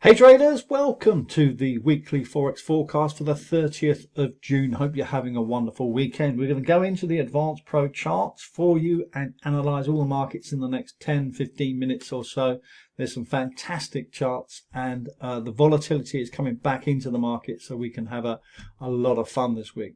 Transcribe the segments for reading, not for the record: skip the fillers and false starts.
Hey traders, welcome to the weekly Forex forecast for the 30th of June. Hope you're having a wonderful weekend. We're going to go into the Advanced Pro charts for you and analyze all the markets in the next 10-15 minutes or so. There's some fantastic charts and the volatility is coming back into the market, so we can have a lot of fun this week.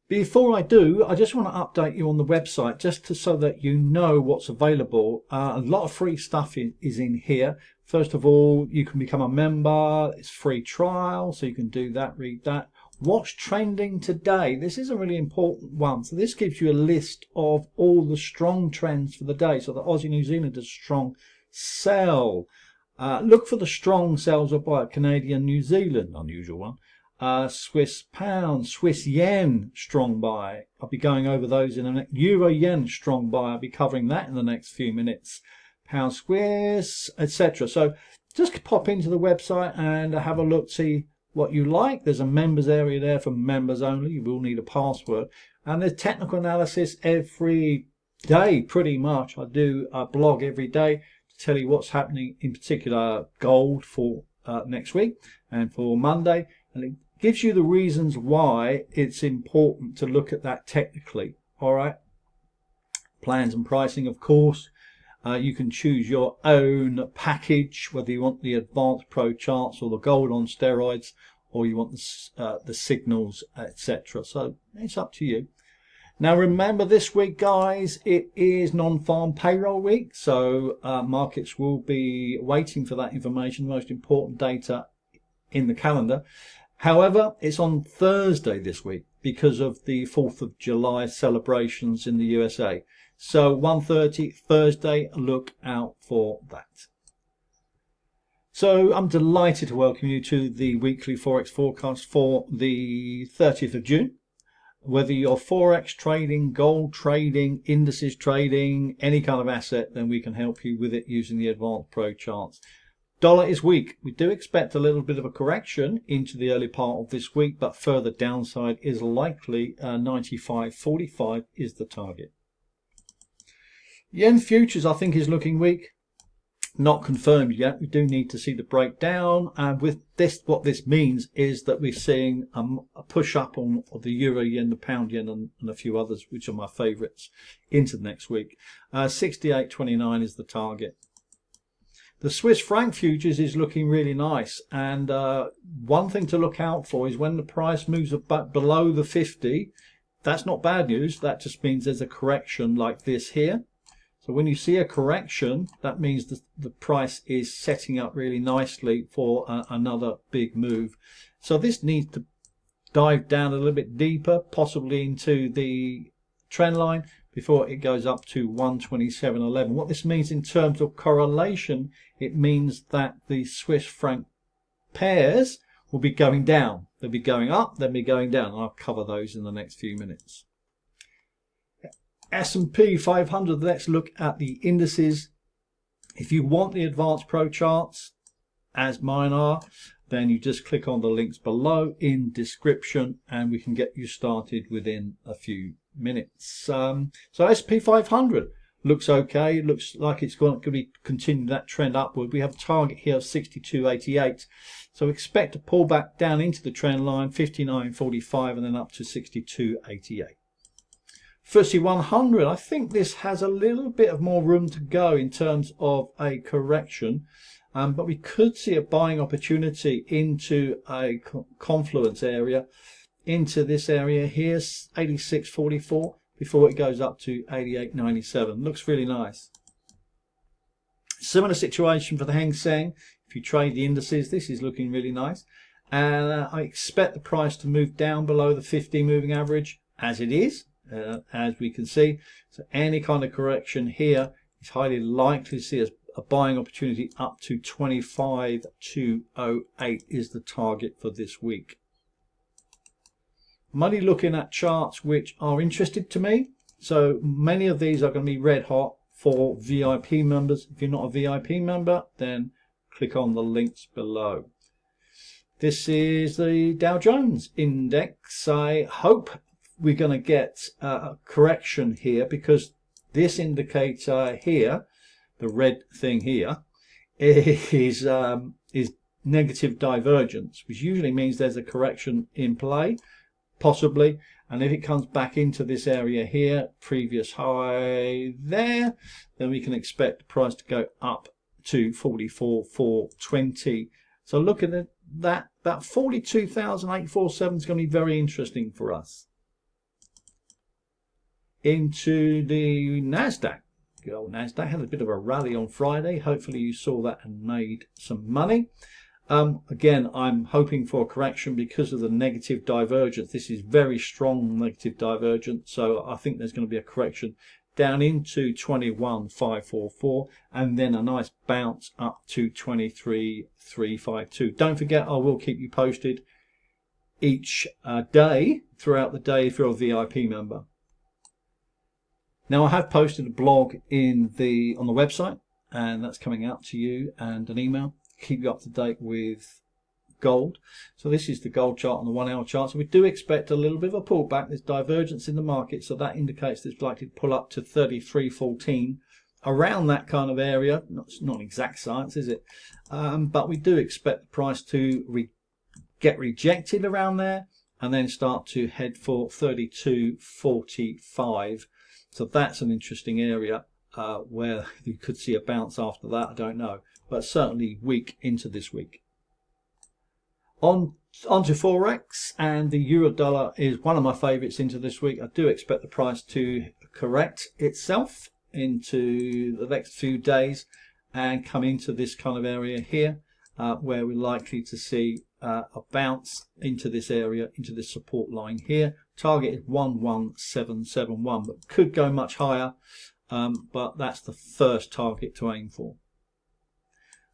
Before I do, I just want to update you on the website just so that you know what's available. A lot of free stuff is in here. First of all, you can become a member. It's free trial, so you can do that, read that. What's trending today? This is a really important one. So this gives you a list of all the strong trends for the day. So the Aussie New Zealand is strong sell. Look for the strong sells of by Canadian New Zealand, unusual one. Swiss pound, Swiss yen strong buy. I'll be going over those in a minute. Euro yen strong buy. I'll be covering that in the next few minutes. Pound Swiss, etc. So just pop into the website and have a look, see what you like. There's a members area there for members only. You will need a password. And there's technical analysis every day, pretty much. I do a blog every day to tell you what's happening, in particular gold for next week and for Monday. And it gives you the reasons why it's important to look at that technically. All right. Plans and pricing, of course. You can choose your own package, whether you want the Advanced Pro charts or the gold on steroids, or you want the signals, etc. So it's up to you. Now remember, this week, guys, it is non-farm payroll week, so markets will be waiting for that information, the most important data in the calendar. However, it's on Thursday this week because of the 4th of July celebrations in the USA. So 1:30 Thursday, look out for that. So I'm delighted to welcome you to the weekly Forex forecast for the 30th of June. Whether you're Forex trading, gold trading, indices trading, any kind of asset, then we can help you with it using the Advanced Pro charts. Dollar is weak. We do expect a little bit of a correction into the early part of this week, but further downside is likely. 95.45 is the target. Yen futures, I think, is looking weak. Not confirmed yet. We do need to see the breakdown. And with this, what this means is that we're seeing a push up on the euro yen, the pound yen, and a few others, which are my favourites, into the next week. 68.29 is the target. The Swiss franc futures is looking really nice, and one thing to look out for is when the price moves back below the 50. That's not bad news. That just means there's a correction like this here. So when you see a correction, that means the price is setting up really nicely for another big move. So this needs to dive down a little bit deeper, possibly into the trend line, before it goes up to 127.11. What this means in terms of correlation, it means that the Swiss franc pairs will be going down. They'll be going up, they'll be going down. I'll cover those in the next few minutes. S&P 500, let's look at the indices. If you want the Advanced Pro charts, as mine are, then you just click on the links below in description and we can get you started within a few minutes. So S&P 500 looks okay. It looks like it's going to be continue that trend upward. We have a target here of 62.88. So expect to pull back down into the trend line, 59.45, and then up to 62.88. FTSE 100, I think this has a little bit of more room to go in terms of a correction, but we could see a buying opportunity into a confluence area, into this area here, 86.44, before it goes up to 88.97. Looks really nice. Similar situation for the Hang Seng. If you trade the indices, this is looking really nice. And I expect the price to move down below the 50 moving average, as it is. As we can see, so any kind of correction here is highly likely to see a buying opportunity up to 25.208 is the target for this week. I'm only looking at charts which are interested to me, so many of these are going to be red hot for VIP members. If you're not a VIP member, then click on the links below. This is the Dow Jones index. I hope we're going to get a correction here, because this indicator here, the red thing here, is negative divergence, which usually means there's a correction in play, possibly. And if it comes back into this area here, previous high there, then we can expect the price to go up to 44,420. So look at it, that 42,847 is going to be very interesting for us. Into the NASDAQ. Good old NASDAQ had a bit of a rally on Friday. Hopefully you saw that and made some money. Again, I'm hoping for a correction because of the negative divergence. This is very strong negative divergence, so I think there's going to be a correction down into 21,544 and then a nice bounce up to 23,352. Don't forget, I will keep you posted each day throughout the day if you're a VIP member. Now, I have posted a blog on the website, and that's coming out to you, and an email. Keep you up to date with gold. So this is the gold chart on the 1 hour chart. So we do expect a little bit of a pullback. There's divergence in the market, so that indicates it's likely to pull up to 33.14, around that kind of area. It's not an exact science, is it? But we do expect the price to get rejected around there and then start to head for 32.45. So that's an interesting area where you could see a bounce after that. I don't know, but certainly weak into this week. On to Forex, and the euro dollar is one of my favorites into this week. I do expect the price to correct itself into the next few days and come into this kind of area here, where we're likely to see a bounce into this area, into this support line here. Target is 11771, but could go much higher, but that's the first target to aim for.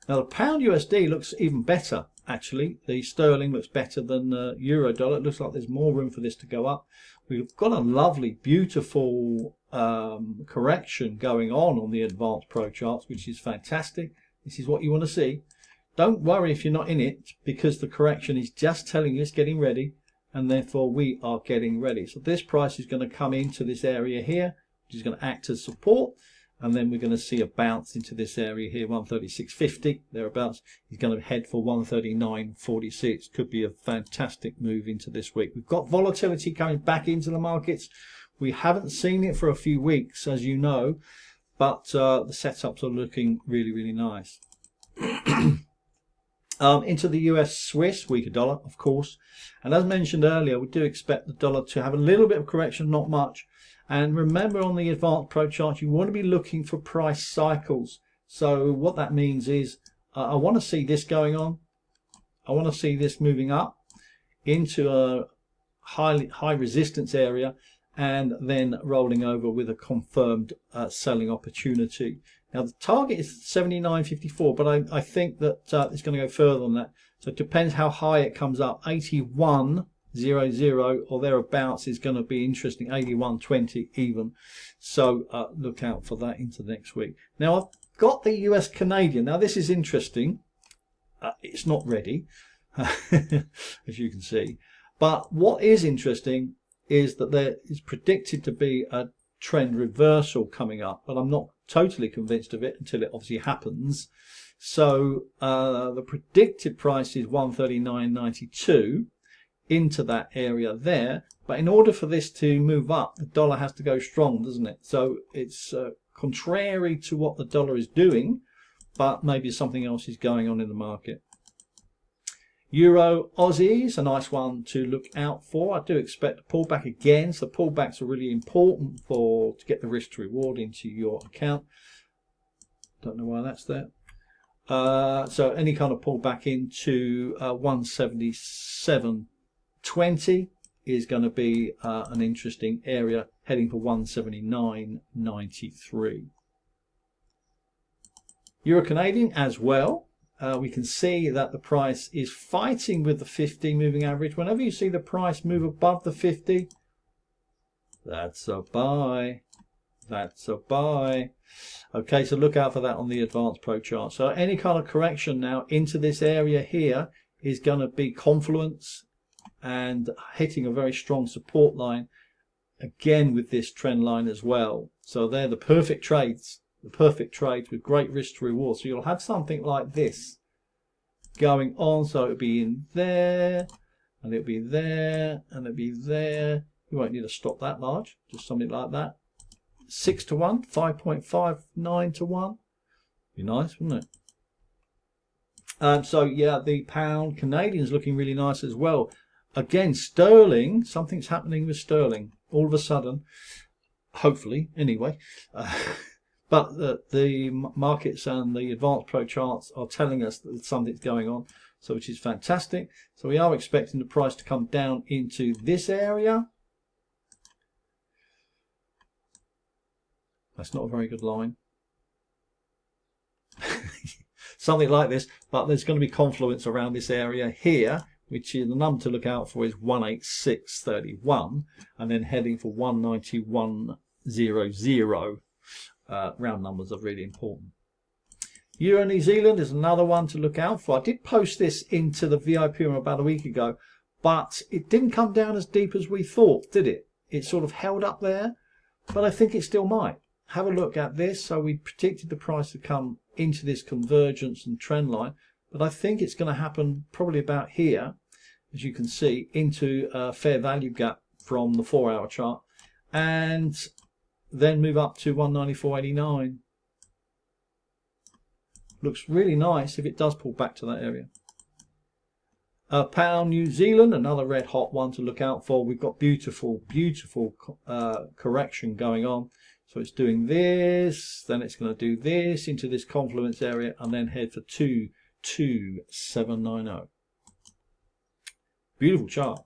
Now the pound USD looks even better, actually. The sterling looks better than the euro dollar. It looks like there's more room for this to go up. We've got a lovely, beautiful correction going on the advanced pro charts, which is fantastic. This is what you want to see. Don't worry if you're not in it, because the correction is just telling you it's getting ready, and therefore we are getting ready. So this price is going to come into this area here, which is going to act as support, and then we're going to see a bounce into this area here, 136.50 thereabouts. He's going to head for 139.46. Could be a fantastic move into this week. We've got volatility coming back into the markets. We haven't seen it for a few weeks, as you know, but the setups are looking really, really nice. Into the US Swiss weaker dollar, of course, and as mentioned earlier, we do expect the dollar to have a little bit of correction, not much. And remember, on the advanced pro chart, you want to be looking for price cycles. So what that means is I want to see this going on. I want to see this moving up into a high resistance area and then rolling over with a confirmed selling opportunity. Now the target is 79.54, but I think that it's going to go further than that. So it depends how high it comes up. 81.00 or thereabouts is going to be interesting. 81.20 even. So look out for that into next week. Now I've got the US Canadian. Now this is interesting. It's not ready, as you can see. But what is interesting is that there is predicted to be a trend reversal coming up, but I'm not totally convinced of it until it obviously happens. So the predicted price is 139.92 into that area there, but in order for this to move up, the dollar has to go strong, doesn't it? So it's contrary to what the dollar is doing, but maybe something else is going on in the market. Euro Aussie is a nice one to look out for. I do expect a pullback again, so pullbacks are really important to get the risk to reward into your account. Don't know why that's there. So any kind of pullback into 177.20 is going to be an interesting area, heading for 179.93. Euro Canadian as well. We can see that the price is fighting with the 50 moving average. Whenever you see the price move above the 50, that's a buy. That's a buy. Okay, so look out for that on the advanced pro chart. So any kind of correction now into this area here is going to be confluence and hitting a very strong support line again with this trend line as well. So they're the perfect trades. the perfect trades with great risk to reward. So you'll have something like this going on. So it'll be in there, and it'll be there, and it'll be there. You won't need a stop that large, just something like that. 6 to 1, 5.59 to 1. Be nice, wouldn't it? So yeah, the pound Canadian's looking really nice as well. Again, sterling, something's happening with sterling all of a sudden, hopefully anyway. But the markets and the advanced pro charts are telling us that something's going on, so which is fantastic. So we are expecting the price to come down into this area. That's not a very good line. Something like this, but there's going to be confluence around this area here, which is the number to look out for is 186.31, and then heading for 191.00. Round numbers are really important. Euro New Zealand is another one to look out for. I did post this into the VIP room about a week ago, but it didn't come down as deep as we thought, did it? It sort of held up there, but I think it still might. Have a look at this. So we predicted the price to come into this convergence and trend line, but I think it's going to happen probably about here, as you can see, into a fair value gap from the 4-hour chart, and then move up to 194.89. Looks really nice if it does pull back to that area. Pound New Zealand, another red hot one to look out for. We've got beautiful correction going on. So it's doing this, then it's going to do this into this confluence area, and then head for 22790. Beautiful chart.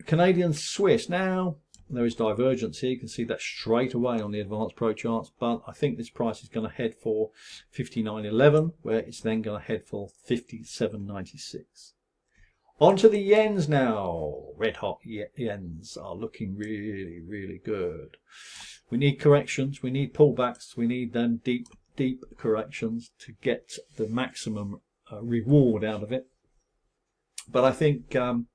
Canadian Swiss. Now there is divergence here. You can see that straight away on the advanced pro charts, but I think this price is going to head for 59.11, where it's then going to head for 57.96. On to the yens now. Red hot yens are looking really good. We need corrections, we need pullbacks, we need them deep corrections to get the maximum reward out of it. But I think the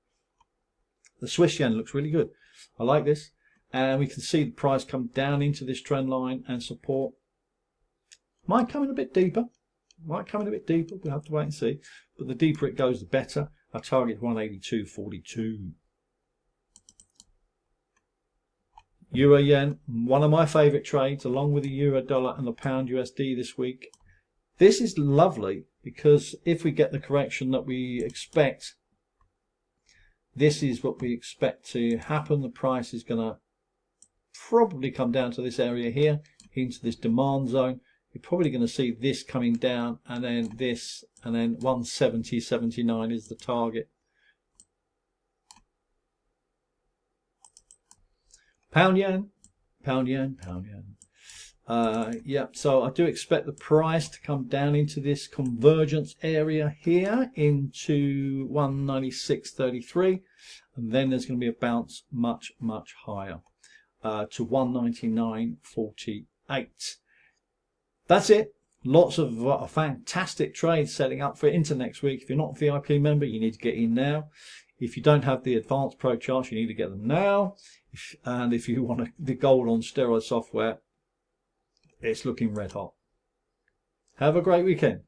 Swiss yen looks really good. I like this, and we can see the price come down into this trend line and support. Might come in a bit deeper. We'll have to wait and see. But the deeper it goes, the better. Our target is 182.42. Euro yen, one of my favourite trades, along with the euro dollar and the pound USD this week. This is lovely because if we get the correction that we expect, this is what we expect to happen. The price is going to probably come down to this area here, into this demand zone. You're probably going to see this coming down, and then this, and then 170.79 is the target. Pound yen. Yeah, so I do expect the price to come down into this convergence area here into 196.33, and then there's going to be a bounce much higher to 199.48. That's it. Lots of fantastic trades setting up for into next week. If you're not a VIP member, you need to get in now. If you don't have the advanced pro charts, you need to get them now. And if you want the gold on steroid software, it's looking red hot. Have a great weekend.